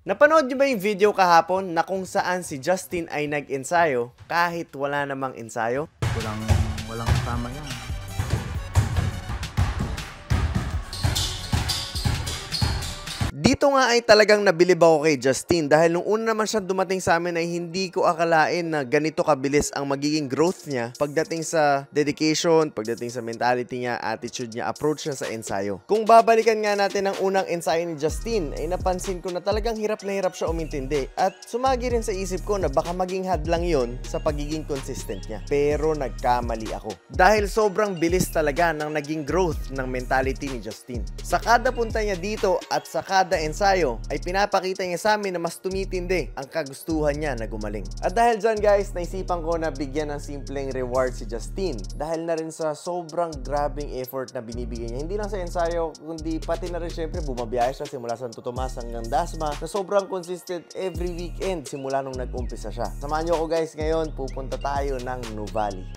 Napanood niyo ba yung video kahapon na kung saan si Justin ay nag-ensayo kahit wala namang ensayo? Walang kasama yan. Dito nga ay talagang nabilib ako kay Justin dahil nung una naman siya dumating sa amin ay hindi ko akalain na ganito kabilis ang magiging growth niya pagdating sa dedication, pagdating sa mentality niya, attitude niya, approach niya sa ensayo. Kung babalikan nga natin ang unang ensayo ni Justin ay napansin ko na talagang hirap na hirap siya umintindi at sumagi rin sa isip ko na baka maging hadlang yon sa pagiging consistent niya. Pero nagkamali ako dahil sobrang bilis talaga ng naging growth ng mentality ni Justin. Sa kada punta niya dito at sa kada ensayo ay pinapakita niya sa amin na mas tumitindi ang kagustuhan niya na gumaling. At dahil dyan guys, naisipan ko na bigyan ng simpleng reward si Justin dahil na rin sa sobrang grabing effort na binibigay niya. Hindi lang sa ensayo, kundi pati na rin syempre bumabiyahe siya simula Santo Tomas hanggang Dasma na sobrang consistent every weekend simula nung nag-umpisa siya. Samahan niyo ako guys, ngayon pupunta tayo ng Nuvali.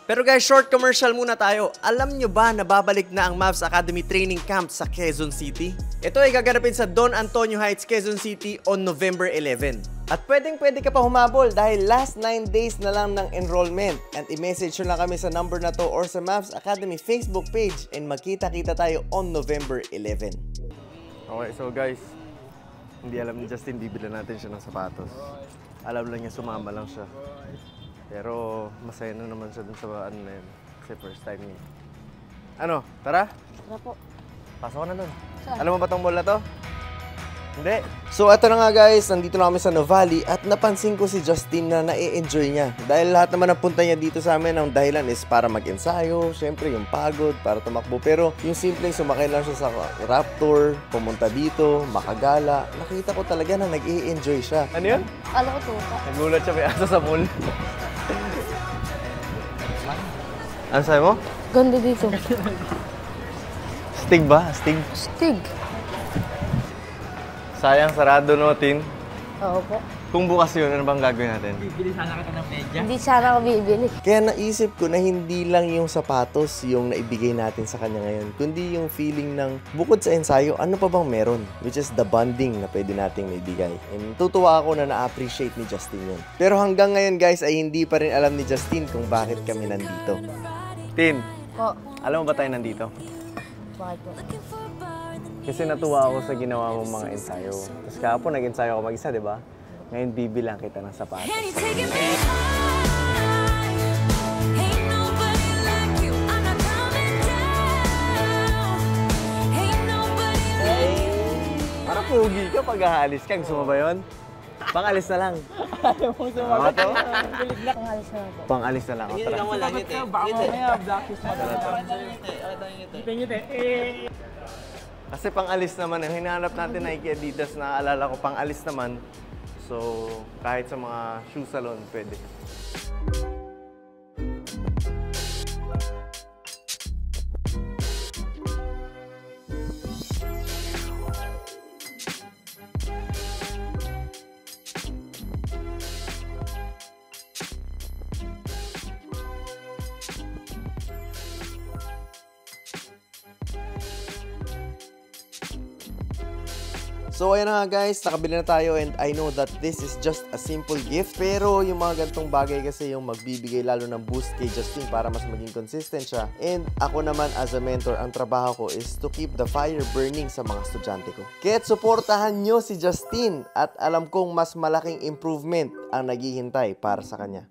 Pero guys, short commercial muna tayo. Alam nyo ba na babalik na ang Mavs Academy Training Camp sa Quezon City? Ito ay gaganapin sa Don Antonio Heights, Quezon City on November 11. At pwede ka pa humabol dahil last 9 days na lang ng enrollment. And i-message nyo lang kami sa number na to or sa Mavs Academy Facebook page and magkita-kita tayo on November 11. Okay, so guys, hindi alam ni Justin, bibili natin siya ng sapatos. Alam lang niya, sumama lang siya. Pero masaya na naman siya dun sa ano na yun. Kasi first time niya. Ano? Tara? Tara po. Pasok ka na dun. Saan? Alam mo ba tong mall na to? Hindi. So eto na nga guys, nandito na kami sa Nuvali at napansin ko si Justin na na-enjoy niya. Dahil lahat naman ng punta niya dito sa amin, ang dahilan is para mag-ensayo, syempre yung pagod, para tumakbo. Pero yung simpleng sumakay lang siya sa Raptor, pumunta dito, makagala, nakita ko talaga na nag-i-enjoy siya. Ano yun? Kala ko tuta. Nagulat siya, may asa sa mall. Ano sabi mo? Ganda dito. Stig ba? Stig? Stig. Sayang, sarado no, Tin. Oo po. Kung bukas yun, ano bang gagawin natin? Bibili sana kita ng media. Hindi sana ako bibili. Kaya naisip ko na hindi lang yung sapatos yung naibigay natin sa kanya ngayon, kundi yung feeling ng bukod sa ensayo, ano pa bang meron? Which is the bonding na pwede nating maibigay. And tutuwa ako na na-appreciate ni Justin yun. Pero hanggang ngayon guys, ay hindi pa rin alam ni Justin kung bakit kami nandito. Tin, Po. alam mo ba tayo nandito? Bakit po? Kasi natuwa ako sa ginawa mong mga ensayo. Tapos kahapon nag-ensayo ako mag-isa, di ba? Ngayon bibilang kita ng sapatos. Parang pugi ka pag aalis ka. Gusto mo ba yun? Pang-alis na lang. Ayaw mo sumagot. Pangalis na po. Pang-alis na lang. O, tara. Wala ngiti. Baka mamaya, blacklist mo. Ngiti. Kasi pang-alis naman. Ang hinahanap natin Nike Adidas na alala ko pang-alis naman. So, kahit sa mga shoe salon, pwede. So ayan na nga guys, nakabili na tayo and I know that this is just a simple gift. Pero yung mga gantong bagay kasi yung magbibigay lalo ng boost kay Justin para mas maging consistent siya. And ako naman as a mentor, ang trabaho ko is to keep the fire burning sa mga estudyante ko. Kaya't suportahan nyo si Justin at alam kong mas malaking improvement ang naghihintay para sa kanya.